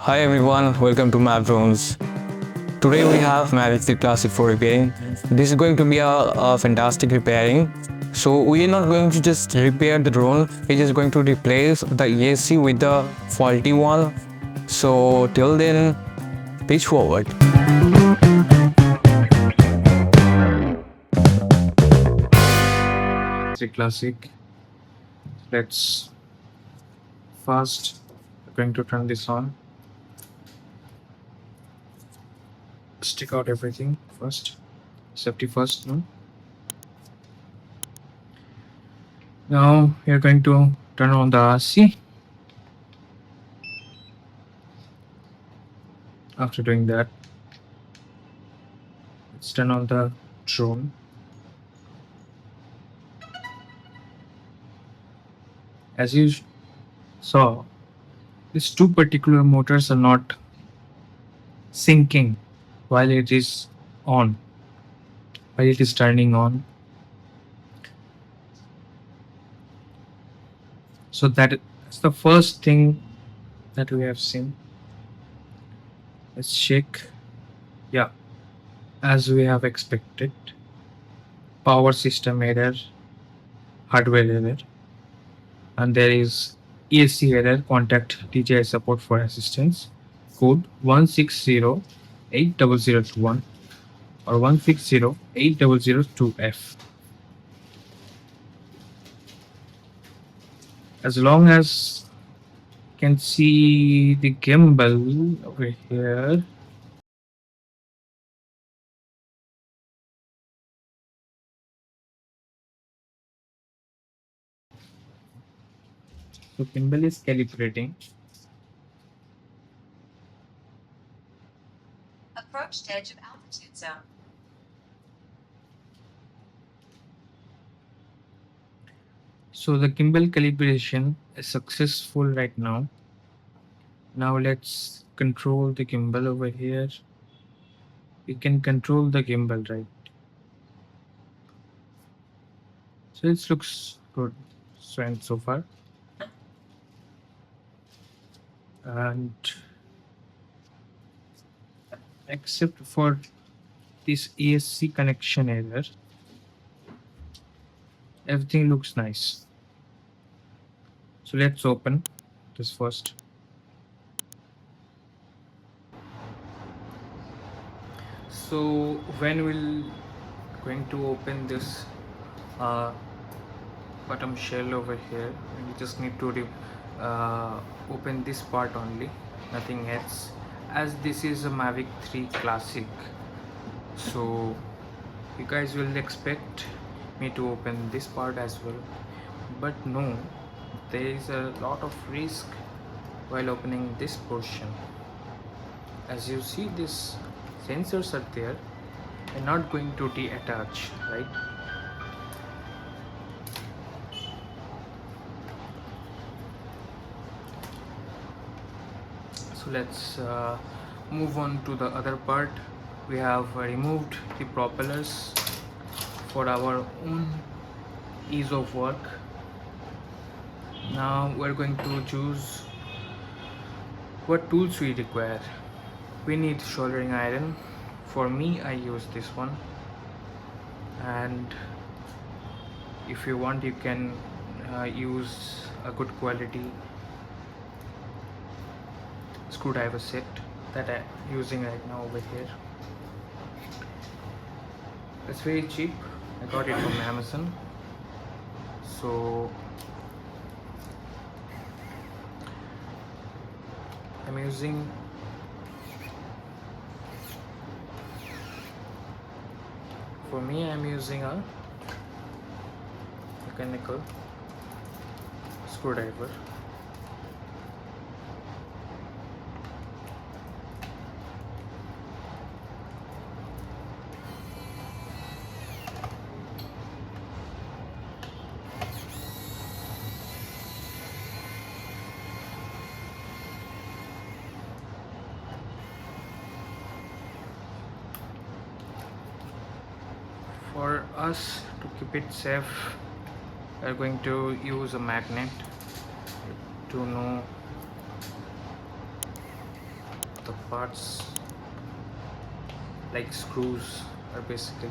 Hi everyone, welcome to Map Drones. Today we have Mavic 3 Classic for repairing. This is going to be a fantastic repairing. So we are not going to just repair the drone, we're just going to replace the ESC with the faulty one. So till then, pitch forward. Three classic. Let's first going to turn this on. Stick out everything first. Safety first. No? Now we are going to turn on the RC. After doing that, let's turn on the drone. As you saw, these two particular motors are not syncing while it is on, while it is turning on. So that's the first thing that we have seen. Let's check. Yeah, as we have expected, power system error, hardware error, and there is ESC error. Contact DJI support for assistance. Code 1608021 or 1608002F. As long as you can see the gimbal over here. So gimbal is calibrating. Approached edge of altitude zone. So the gimbal calibration is successful right now. Now let's control the gimbal over here. We can control the gimbal, right? So it looks good so far. And except for this ESC connection error, everything looks nice. So let's open this first. So when we'll going to open this bottom shell over here, we just need to open this part only, nothing else, as this is a Mavic 3 Classic. So you guys will expect me to open this part as well, but no, there is a lot of risk while opening this portion. As you see, these sensors are there, they're not going to detach, right? So let's move on to the other part. We have removed the propellers for our own ease of work. Now we're going to choose what tools we require. We need soldering iron. For me, I use this one, and if you want, you can use a good quality screwdriver set that I'm using right now over here. It's very cheap. I got it from Amazon. So I'm using a mechanical screwdriver. For us to keep it safe, we are going to use a magnet to know the parts like screws are basically,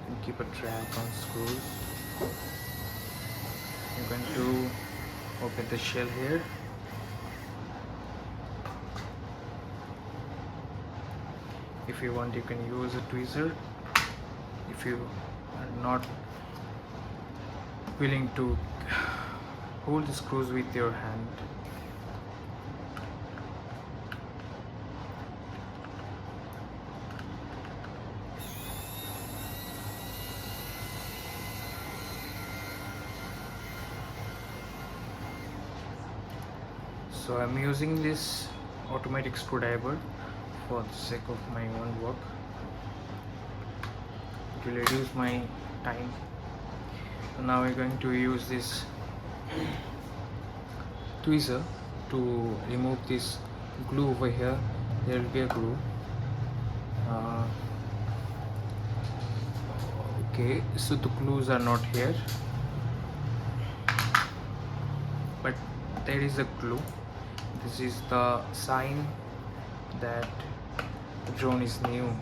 and keep a track on screws. I'm going to open the shell here. If you want, you can use a tweezer if you are not willing to hold the screws with your hand. So I'm using this automatic screwdriver for the sake of my own work. It will reduce my time. So now we're going to use this tweezer to remove this glue over here. There will be a glue. Okay, so the glues are not here, but there is a glue. This is the sign that the drone is new.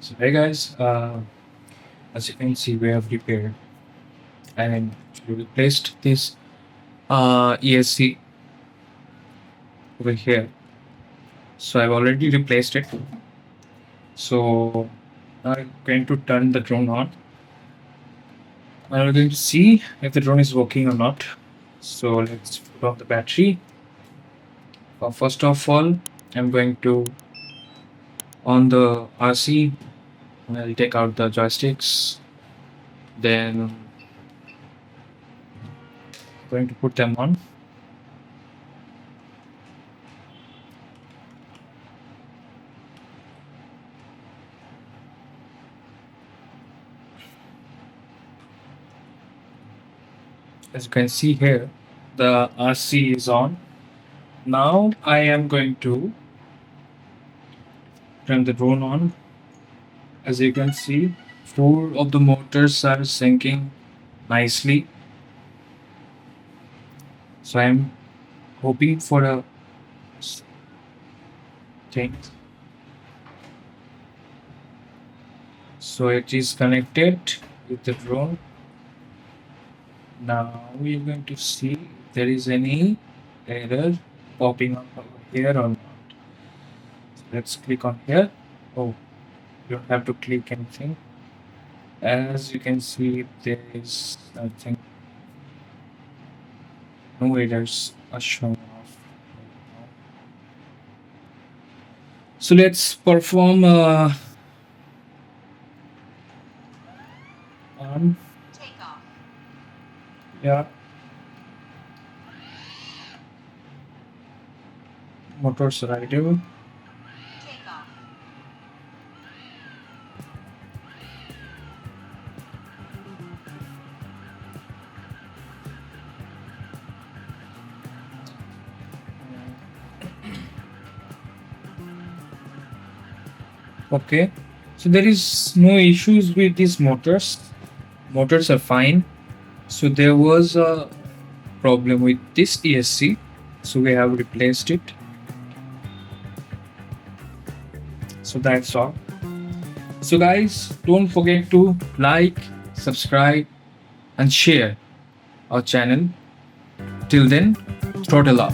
So hey guys, as you can see, we have repaired and replaced this ESC over here. So I've already replaced it. So now I'm going to turn the drone on. And we're going to see if the drone is working or not. So let's put on the battery. First of all, I'm going to on the RC. I'll take out the joysticks. Then going to put them on. As you can see here, the RC is on. Now I am going to turn the drone on. As you can see, 4 of the motors are syncing nicely. So I'm hoping for a thing. So it is connected with the drone. Now we are going to see if there is any error popping up over here or not. So let's click on here. Oh, you don't have to click anything. As you can see, there is nothing. No errors are showing off right now. So let's perform on. Takeoff. Yeah. Motors are idle. Takeoff. Okay, so there is no issues with these motors. Motors are fine. So there was a problem with this ESC, so we have replaced it. So that's all. So guys, don't forget to like, subscribe, and share our channel. Till then, throttle up.